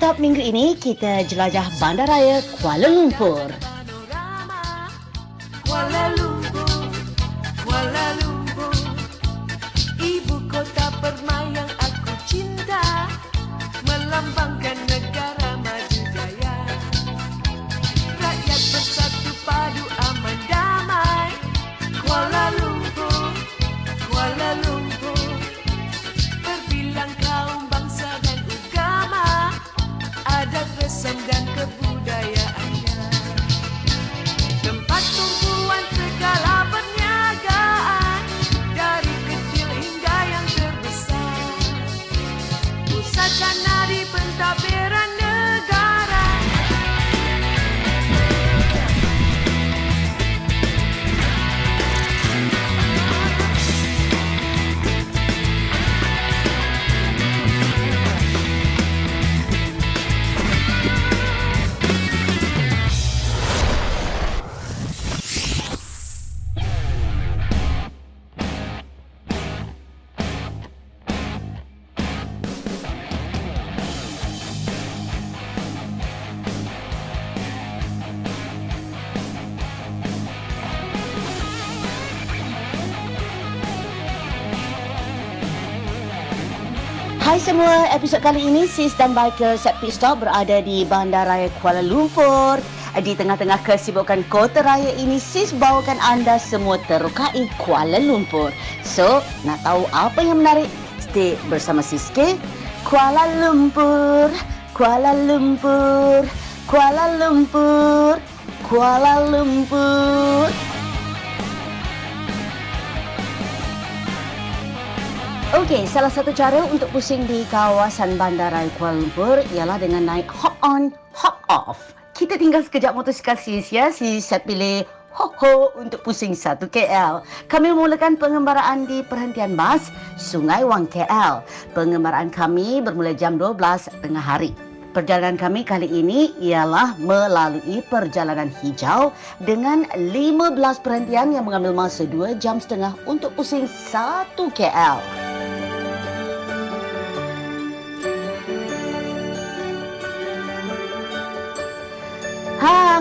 Stop minggu ini kita jelajah Bandaraya Kuala Lumpur. Kuala Lumpur, Kuala Lumpur, ibu kota permai yang aku cinta, melambangkan negara maju jaya. Rakyat bersatu padu aman damai. Kuala Lumpur, Kuala Lumpur, terbilang kaum bangsa dan agama, adat resam dan kebudayaannya. Tempat tumpuan segala perniagaan, dari kecil hingga yang terbesar. Pusat nadi pentadbiran negara. Hai semua, episod kali ini Sis dan Biker Set Pit Stop berada di Bandaraya Kuala Lumpur. Di tengah-tengah kesibukan kota raya ini, Sis bawakan anda semua terukai Kuala Lumpur. So, nak tahu apa yang menarik? Stay bersama Sis, okay? Kuala Lumpur, Kuala Lumpur, Kuala Lumpur, Kuala Lumpur. Okey, salah satu cara untuk pusing di kawasan Bandaraya Kuala Lumpur ialah dengan naik hop on, hop off. Kita tinggal sekejap motosikal Sis ya. Sis saya pilih ho-ho untuk pusing 1 KL. Kami memulakan pengembaraan di perhentian bas Sungai Wang KL. Pengembaraan kami bermula jam 12 tengah hari. Perjalanan kami kali ini ialah melalui perjalanan hijau dengan 15 perhentian yang mengambil masa 2 jam setengah untuk pusing 1 KL.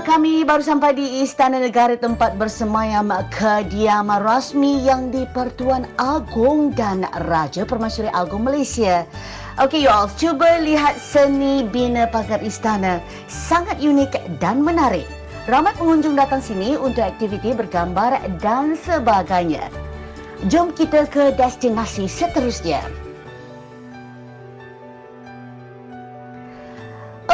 Kami baru sampai di Istana Negara tempat bersemayam kediaman rasmi yang di-Pertuan Agong dan Raja Permaisuri Agong Malaysia. Okey you all, cuba lihat seni bina pagar istana. Sangat unik dan menarik. Ramai pengunjung datang sini untuk aktiviti bergambar dan sebagainya. Jom kita ke destinasi seterusnya.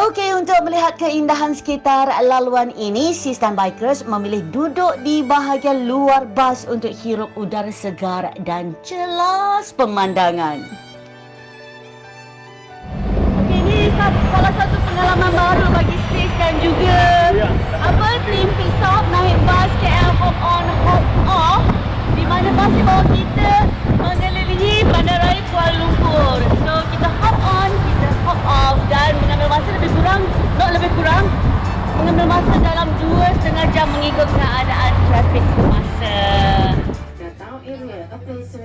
Okey, untuk melihat keindahan sekitar laluan ini, Sis dan Bikers memilih duduk di bahagian luar bas untuk hirup udara segar dan jelas pemandangan. Okey, ini salah satu pengalaman baru bagi Sis dan juga tim Pit Stop naik bas KL Hop On Hop Off, di mana bas bawa kita mengelilingi Bandaraya Kuala Lumpur. So kita hop on, kita hop off dan mengambil masa lebih kurang mengambil masa dalam 2,5 jam mengikut keadaan trafik semasa.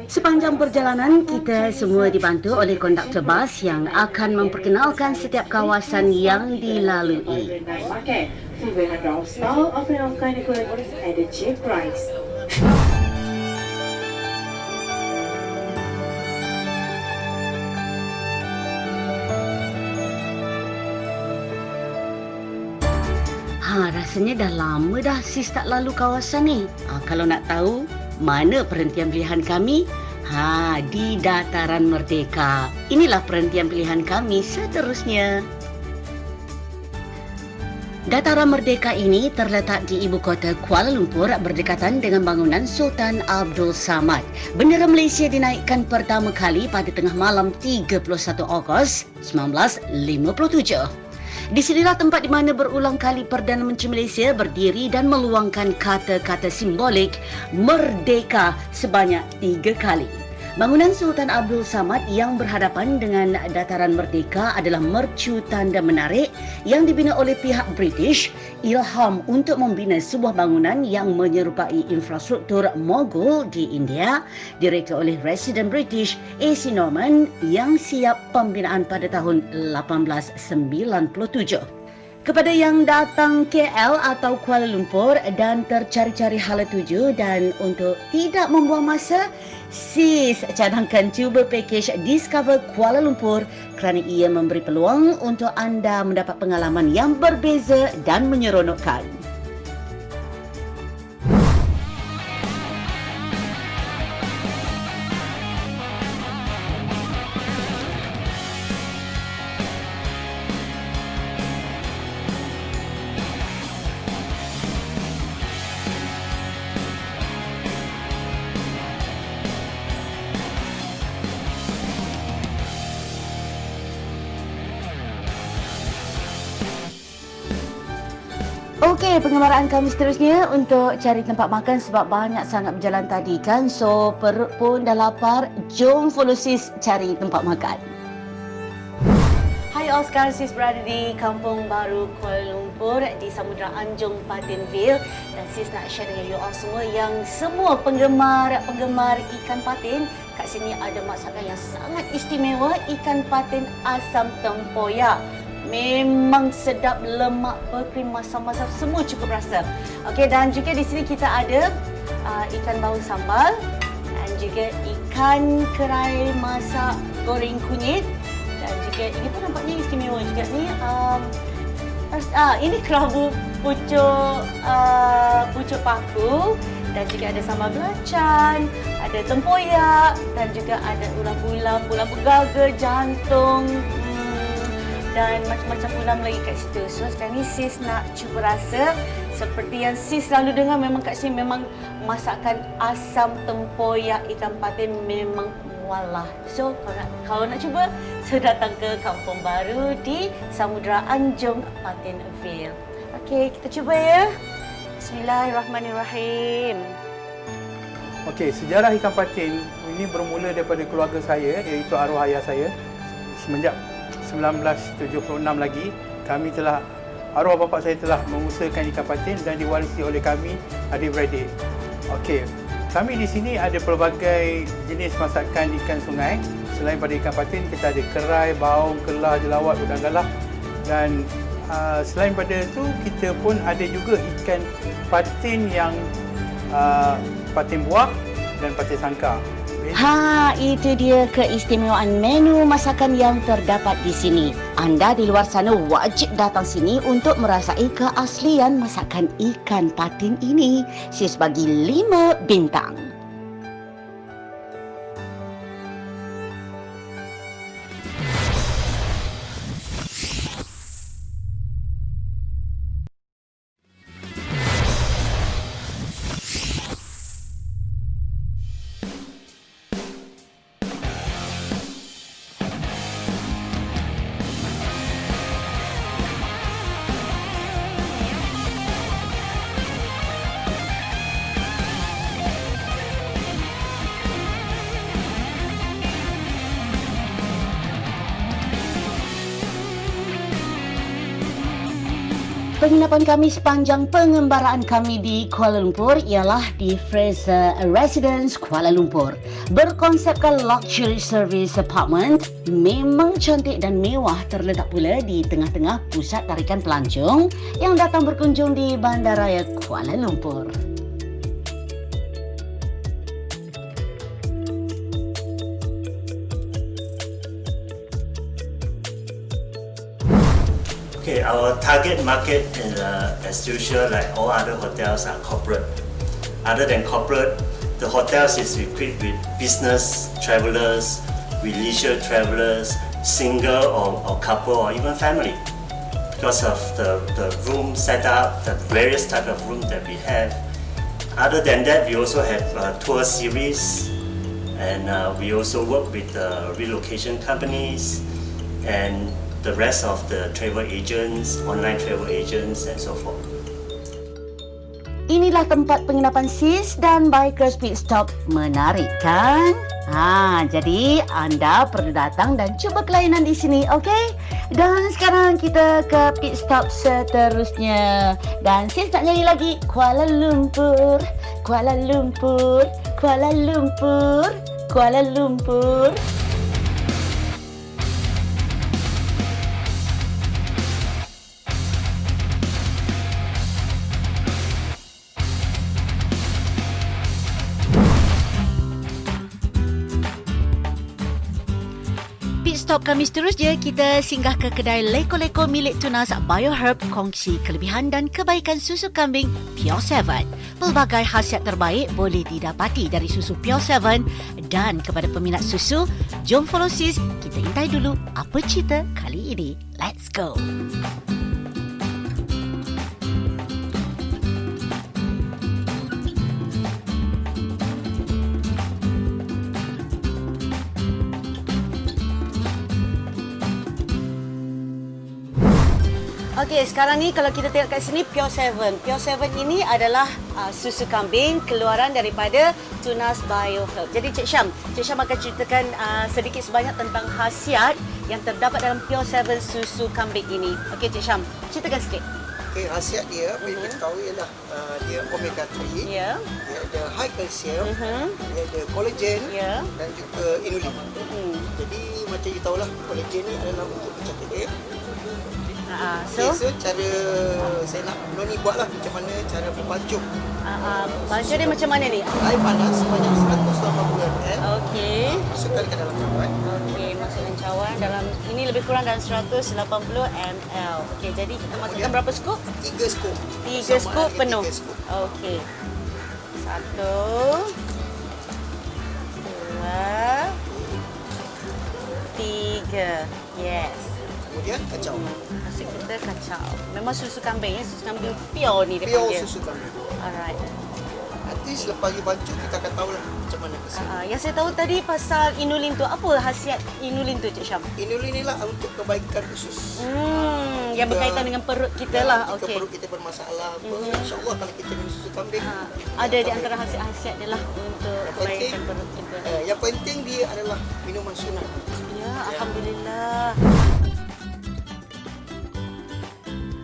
Sepanjang perjalanan, kita semua dibantu oleh konduktor bas yang akan memperkenalkan setiap kawasan yang dilalui. Rasanya dah lama dah Sis tak lalu kawasan ni. Kalau nak tahu mana perhentian pilihan kami, di Dataran Merdeka. Inilah perhentian pilihan kami seterusnya. Dataran Merdeka ini terletak di ibu kota Kuala Lumpur berdekatan dengan bangunan Sultan Abdul Samad. Bendera Malaysia dinaikkan pertama kali pada tengah malam 31 Ogos 1957. Di sinilah tempat di mana berulang kali Perdana Menteri Malaysia berdiri dan meluangkan kata-kata simbolik merdeka sebanyak 3 kali. Bangunan Sultan Abdul Samad yang berhadapan dengan dataran Merdeka adalah mercu tanda menarik yang dibina oleh pihak British, ilham untuk membina sebuah bangunan yang menyerupai infrastruktur Mughal di India, direka oleh residen British A.C. Norman yang siap pembinaan pada tahun 1897. Kepada yang datang KL atau Kuala Lumpur dan tercari-cari hala tuju dan untuk tidak membuang masa, SIS cadangkan cuba pakej Discover Kuala Lumpur kerana ia memberi peluang untuk anda mendapat pengalaman yang berbeza dan menyeronokkan. Okey, pengembaraan kami seterusnya untuk cari tempat makan sebab banyak sangat berjalan tadi kan. So, perut pun dah lapar. Jom follow sis cari tempat makan. Hai all, sekarang sis berada di Kampung Baru Kuala Lumpur di Samudra Anjung Patinville dan sis nak share dengan you all semua yang semua penggemar ikan patin. Kat sini ada masakan yang sangat istimewa, ikan patin asam tempoyak. Memang sedap, lemak, berkrim, masam-masam, semua cukup rasa. Okey, dan juga di sini kita ada ikan bawang sambal dan juga ikan kerai masak goreng kunyit dan juga ini pun nampaknya istimewa juga ni. Ini kerabu pucuk paku dan juga ada sambal belacan, ada tempoyak dan juga ada ulam-ulam, ulam pegaga, jantung, dan macam-macam ulam lagi kat situ. So sekarang ni sis nak cuba rasa seperti yang sis selalu dengar, memang kat sini memang masakan asam tempoyak ikan patin memang mualah. So kalau nak cuba, so datang ke Kampung Baru di Samudra Anjung Patinville. Okey, kita cuba ya. Bismillahirrahmanirrahim. Okey, sejarah ikan patin ini bermula daripada keluarga saya, iaitu arwah ayah saya. Semenjak 1976 lagi, arwah bapa saya telah mengusahakan ikan patin dan diwarisi oleh kami adik-beradik. Okey, kami di sini ada pelbagai jenis masakan ikan sungai. Selain pada ikan patin, kita ada kerai, baung, kelah, jelawat, udang galah. Dan selain pada itu, kita pun ada juga ikan patin yang patin buah dan patin sangkar. Itu dia keistimewaan menu masakan yang terdapat di sini. Anda di luar sana wajib datang sini untuk merasai keaslian masakan ikan patin ini. Sis bagi 5 bintang. Penginapan kami sepanjang pengembaraan kami di Kuala Lumpur ialah di Fraser Residence Kuala Lumpur. Berkonsepkan luxury service apartment, memang cantik dan mewah, terletak pula di tengah-tengah pusat tarikan pelancong yang datang berkunjung di Bandaraya Kuala Lumpur. Okay, our target market is, as usual, like all other hotels, are corporate. Other than corporate, the hotels is equipped with business travelers, with leisure travelers, single or couple or even family. Because of the room setup, the various type of room that we have. Other than that, we also have tour series, and we also work with relocation companies and the rest of the travel agents, online travel agents and so forth. inilah tempat penginapan Sis dan Bikers Pit Stop. Menarik kan? Jadi anda perlu datang dan cuba kelainan di sini, okey? Dan sekarang kita ke pit stop seterusnya. Dan Sis nak nyanyi lagi. Kuala Lumpur, Kuala Lumpur, Kuala Lumpur, Kuala Lumpur. Stop kami seterusnya, kita singgah ke kedai leko-leko milik Tunas BioHerb, kongsi kelebihan dan kebaikan susu kambing Pure 7. Pelbagai khasiat terbaik boleh didapati dari susu Pure 7 dan kepada peminat susu, jom follow Sis, kita intai dulu apa cerita kali ini. Let's go! Okey, sekarang ni kalau kita tengok kat sini Pure 7. Pure 7 ini adalah susu kambing keluaran daripada Tunas BioHerb. Jadi Cik Syam akan ceritakan sedikit sebanyak tentang khasiat yang terdapat dalam Pure 7 susu kambing ini. Okey Cik Syam, ceritakan sikit. Okey, khasiat dia apa yang kita tahu ialah dia omega 3. Ya. Dia ada high calcium, dia ada collagen dan juga inulin. Jadi macam you tahulah, collagen ni adalah untuk mencatat dia. So cara saya nak ni buatlah macam mana cara membancung. Bancung dia macam mana ni? Air panas sebanyak 180 ml. Okey. Masukkan ke dalam cawan. Okey, masukkan cawan dalam ini lebih kurang dalam 180 ml. Okey, jadi kita masukkan berapa scoop? 3 scoop. 3 scoop penuh. 3 scoop. Okey. 1 2 3. Yes. Kemudian kacau. Masuk kita kacau. Memang susu kambing ya, susu kambing pure ni dia Pure panggil. susu kambing. Alright. Nanti selepas dibancung kita akan tahulah macam mana kesan. Yang saya tahu tadi pasal inulin tu, apa khasiat inulin tu Cik Syam? Inulin ni lah untuk kebaikan usus. Yang berkaitan dengan perut kita lah. Jika Okey. perut kita bermasalah, insya-Allah kalau kita minum susu kambing. Ada di antara khasiat-khasiat dia lah untuk kebaikan perut kita. Yang penting dia adalah minuman sunat. Ya, alhamdulillah.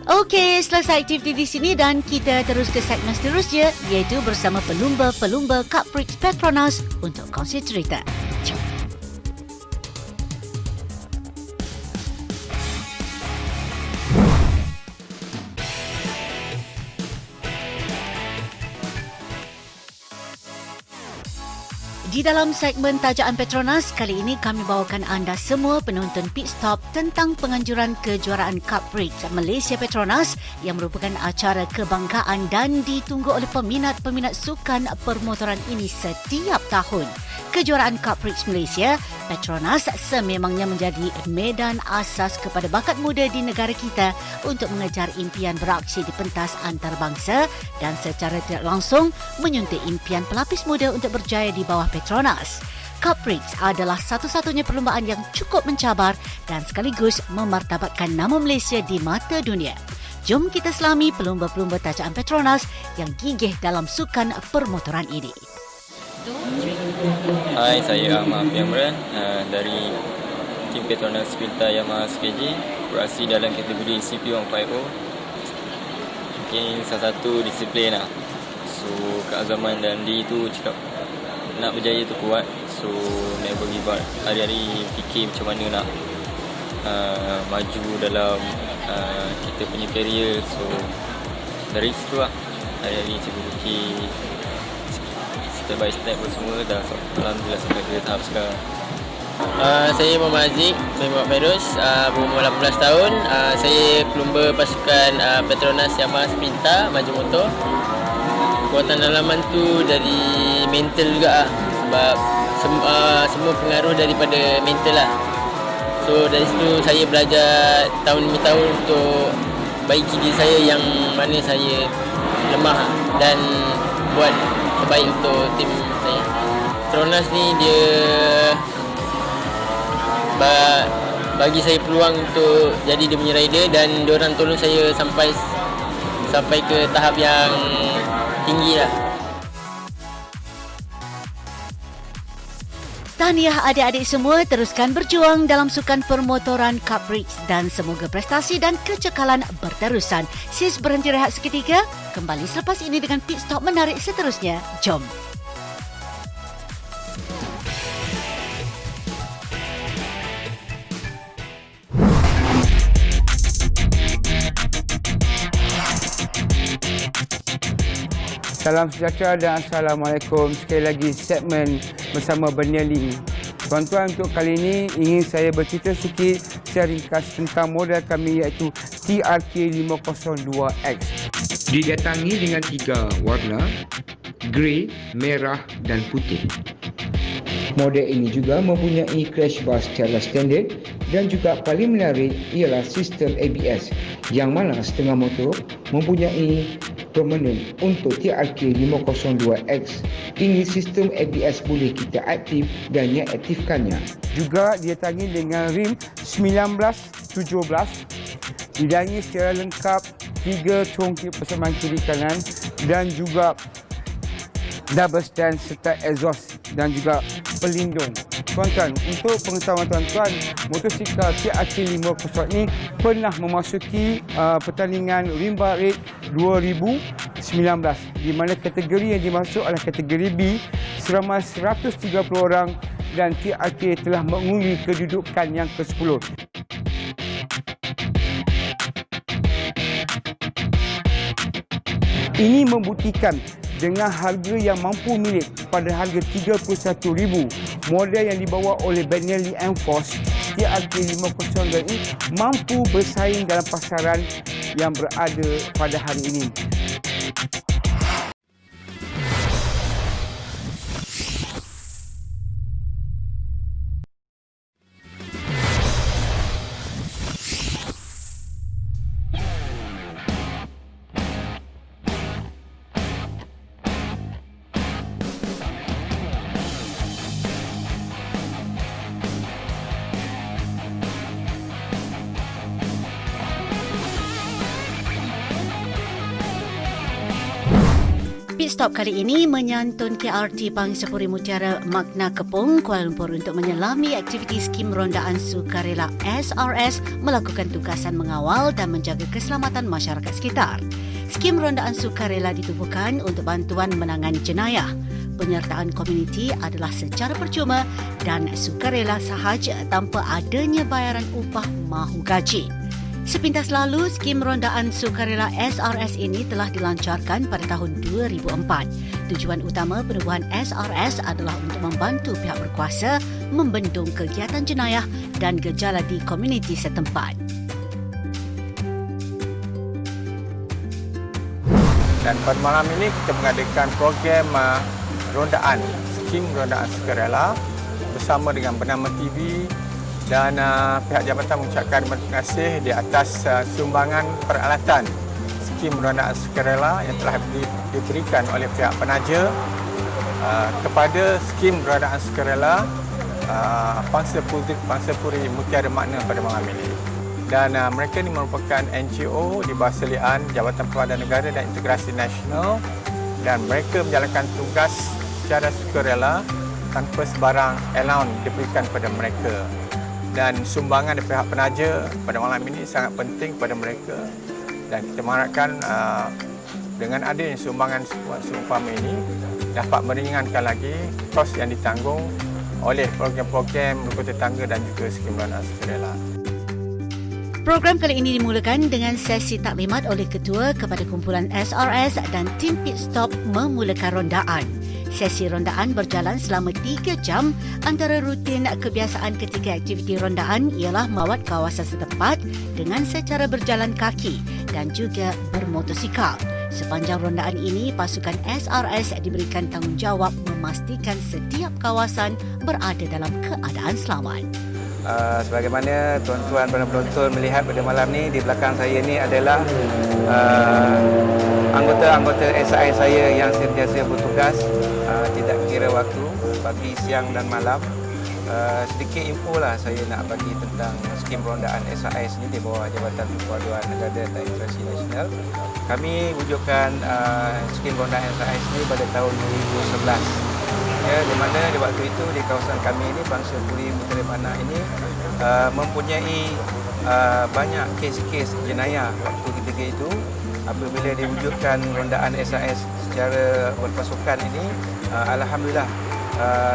Okey, selesai aktiviti di sini dan kita terus ke segmen seterusnya iaitu bersama pelumba-pelumba Caprix Petronas untuk kongsi cerita. Jom. Di dalam segmen Tajaan Petronas, kali ini kami bawakan anda semua penonton pit stop tentang penganjuran kejuaraan Caprix Malaysia Petronas yang merupakan acara kebanggaan dan ditunggu oleh peminat-peminat sukan permotoran ini setiap tahun. Kejuaraan Caprix Malaysia Petronas sememangnya menjadi medan asas kepada bakat muda di negara kita untuk mengejar impian beraksi di pentas antarabangsa dan secara tidak langsung menyuntik impian pelapis muda untuk berjaya di bawah Petronas. Caprix adalah satu-satunya perlumbaan yang cukup mencabar dan sekaligus memartabatkan nama Malaysia di mata dunia. Jom kita selami pelumba-pelumba tajaan Petronas yang gigih dalam sukan permotoran ini. Hai, saya Ahmad Piamran dari tim Petronas Spilta Yamaha SKJ, beraksi dalam kategori CP150. Mungkin salah satu disiplin lah. So, keazaman dan diri tu cakap nak berjaya tu kuat. So, never give up. Hari-hari fikir macam mana nak maju dalam kita punya career. So, dari situ lah hari-hari cikgu fikir step by step semua dah alhamdulillah sampai ke tahap sekarang. Saya Muhammad Aziz bin Muhammad Fairuz, berumur 18 tahun. Saya pelumba pasukan Petronas Yamaha Spinta Maju Motor. Kekuatan dalaman tu dari mental juga sebab semua pengaruh daripada mental lah. So dari situ saya belajar tahun demi tahun untuk baiki diri saya yang mana saya lemah dan buat terbaik untuk tim saya. Petronas ni dia bagi saya peluang untuk jadi dia punya rider dan diorang tolong saya sampai ke tahap yang tinggi lah. Tahniah adik-adik semua, teruskan berjuang dalam sukan permotoran Cup Race dan semoga prestasi dan kecekalan berterusan. Sis berhenti rehat seketika, kembali selepas ini dengan pit stop menarik seterusnya. Jom. Salam sejahtera dan Assalamualaikum. Sekali lagi segmen bersama Berniali. Tuan-tuan, untuk kali ini ingin saya bercerita sikit secara ringkas tentang model kami iaitu TRK 502X. Didatangi dengan 3 warna, grey, merah dan putih. Model ini juga mempunyai crash bar secara standard dan juga paling menarik ialah sistem ABS yang mana setengah motor mempunyai permanen. Untuk TRK 502X, ini sistem ABS boleh kita aktif dan aktifkannya. Juga didatangi dengan rim 1917, didangi secara lengkap 3 congkak persamaan kiri kanan dan juga double stand serta exhaust dan juga pelindung. Tuan-tuan, untuk pengetahuan tuan-tuan, motosikal TRK 502 ini pernah memasuki pertandingan Rimba Race 2019 di mana kategori yang dimasuk adalah kategori B seramai 130 orang dan TRK telah mengundi kedudukan yang ke-10. Ini membuktikan dengan harga yang mampu milik pada harga RM31,000, model yang dibawa oleh Benelli M-Force, TRK 502 ini mampu bersaing dalam pasaran yang berada pada hari ini. Pit stop kali ini menyantun KRT Pangsapuri Mutiara Magna Kepong, Kuala Lumpur untuk menyelami aktiviti skim rondaan sukarela SRS melakukan tugasan mengawal dan menjaga keselamatan masyarakat sekitar. Skim rondaan sukarela ditubuhkan untuk bantuan menangani jenayah. Penyertaan komuniti adalah secara percuma dan sukarela sahaja tanpa adanya bayaran upah mahu gaji. Sepintas lalu, skim rondaan sukarela SRS ini telah dilancarkan pada tahun 2004. Tujuan utama penubuhan SRS adalah untuk membantu pihak berkuasa membendung kegiatan jenayah dan gejala di komuniti setempat. Dan pada malam ini kita mengadakan program rondaan, skim rondaan sukarela bersama dengan Bernama TV dan pihak jabatan mengucapkan terima kasih di atas sumbangan peralatan skim rondaan sukarela yang telah diberikan oleh pihak penaja kepada skim rondaan sukarela Pangsapuri Mutiara Magna pada malam ini. Dan mereka ini merupakan NGO di bawah selian Jabatan Perwakilan Negara dan Integrasi Nasional dan mereka menjalankan tugas secara sukarela tanpa sebarang allowance diberikan kepada mereka. Dan sumbangan dari pihak penaja pada malam ini sangat penting kepada mereka dan kita mengharapkan dengan adanya sumbangan seumpama ini dapat meringankan lagi kos yang ditanggung oleh program-program rumah tangga dan juga skim rondaan sukarela. Program kali ini dimulakan dengan sesi taklimat oleh ketua kepada kumpulan SRS dan tim pit stop memulakan rondaan. Sesi rondaan berjalan selama 3 jam. Antara rutin kebiasaan ketika aktiviti rondaan ialah melawat kawasan setempat dengan secara berjalan kaki dan juga bermotosikal. Sepanjang rondaan ini, pasukan SRS diberikan tanggungjawab memastikan setiap kawasan berada dalam keadaan selamat. Sebagaimana tuan-tuan penonton melihat pada malam ni, di belakang saya ni adalah anggota-anggota SRS saya yang sentiasa bertugas tidak kira waktu, pagi, siang dan malam. Sedikit info lah saya nak bagi tentang skim rondaan SRS ni di bawah Jabatan Perwakilan Negara dan Integrasi Nasional. kami wujudkan skim rondaan SAS ini pada tahun 2011. Ya, di mana di waktu itu di kawasan kami ini, Bangsa Puri Puteri Panah ini mempunyai banyak kes-kes jenayah waktu ketika itu. Apabila diwujudkan rondaan SAS secara berpasukan ini, alhamdulillah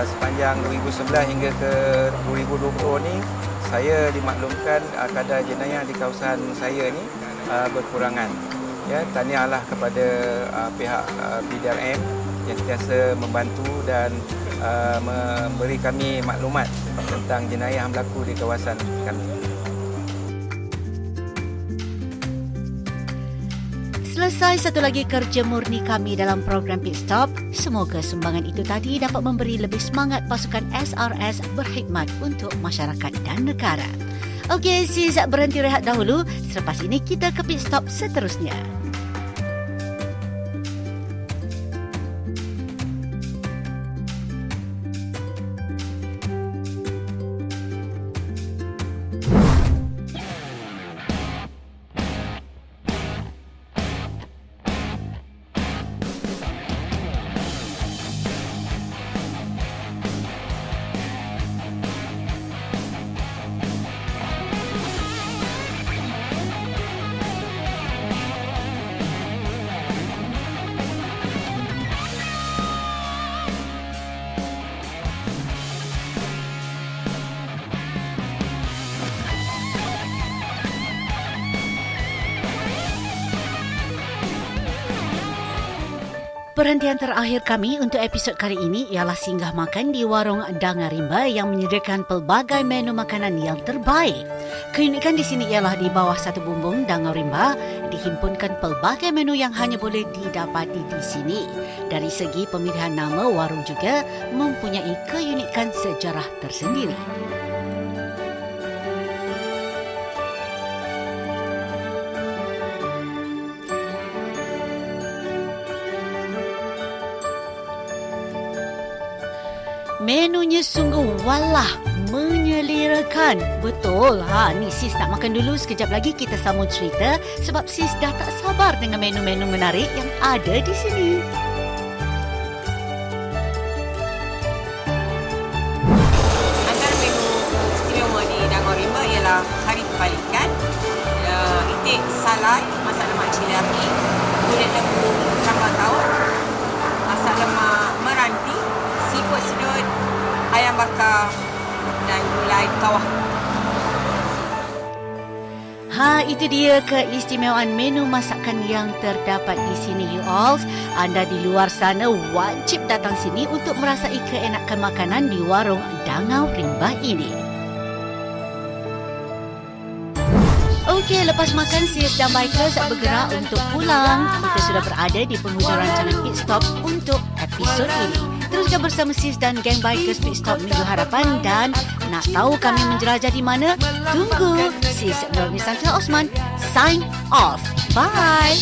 sepanjang 2011 hingga ke 2020 ni saya dimaklumkan kadar jenayah di kawasan saya ni berkurangan. Ya, tahniahlah kepada pihak PDRM yang sentiasa membantu dan memberi kami maklumat tentang jenayah yang berlaku di kawasan kami. Selesai satu lagi kerja murni kami dalam program Pit Stop. Semoga sumbangan itu tadi dapat memberi lebih semangat pasukan SRS berkhidmat untuk masyarakat dan negara. Okey, sis, berhenti rehat dahulu. Selepas ini kita ke Pit Stop seterusnya. Perhentian terakhir kami untuk episod kali ini ialah singgah makan di warung Dangar Rimba yang menyediakan pelbagai menu makanan yang terbaik. Keunikan di sini ialah di bawah satu bumbung Dangar Rimba dihimpunkan pelbagai menu yang hanya boleh didapati di sini. Dari segi pemilihan nama, warung juga mempunyai keunikan sejarah tersendiri. Menunya sungguh walah menyelerakan. Betul. Ni sis nak makan dulu. Sekejap lagi kita sambung cerita sebab sis dah tak sabar dengan menu-menu menarik yang ada di sini. Antara menu istimewa di Dangar Rimba ialah kari kepala ikan, itik salai, masak lemak cili api, kulit lembu sambal taut, masak lemak meranti, siput sedut, ayam bakar dan gulai kawah. Itu dia keistimewaan menu masakan yang terdapat di sini, you all. Anda di luar sana wajib datang sini untuk merasai keenakan makanan di warung Dangar Rimba ini. Okey, lepas makan, sis dan bikers bergerak untuk pulang. Kita sudah berada di penghujung rancangan Pit Stop untuk episod ini. Teruskan bersama sis dan geng bikers Pit Stop minggu hadapan, dan nak tahu kami menjelajah di mana? Tunggu. Sis Nurul Nisantara Osman sign off. Bye.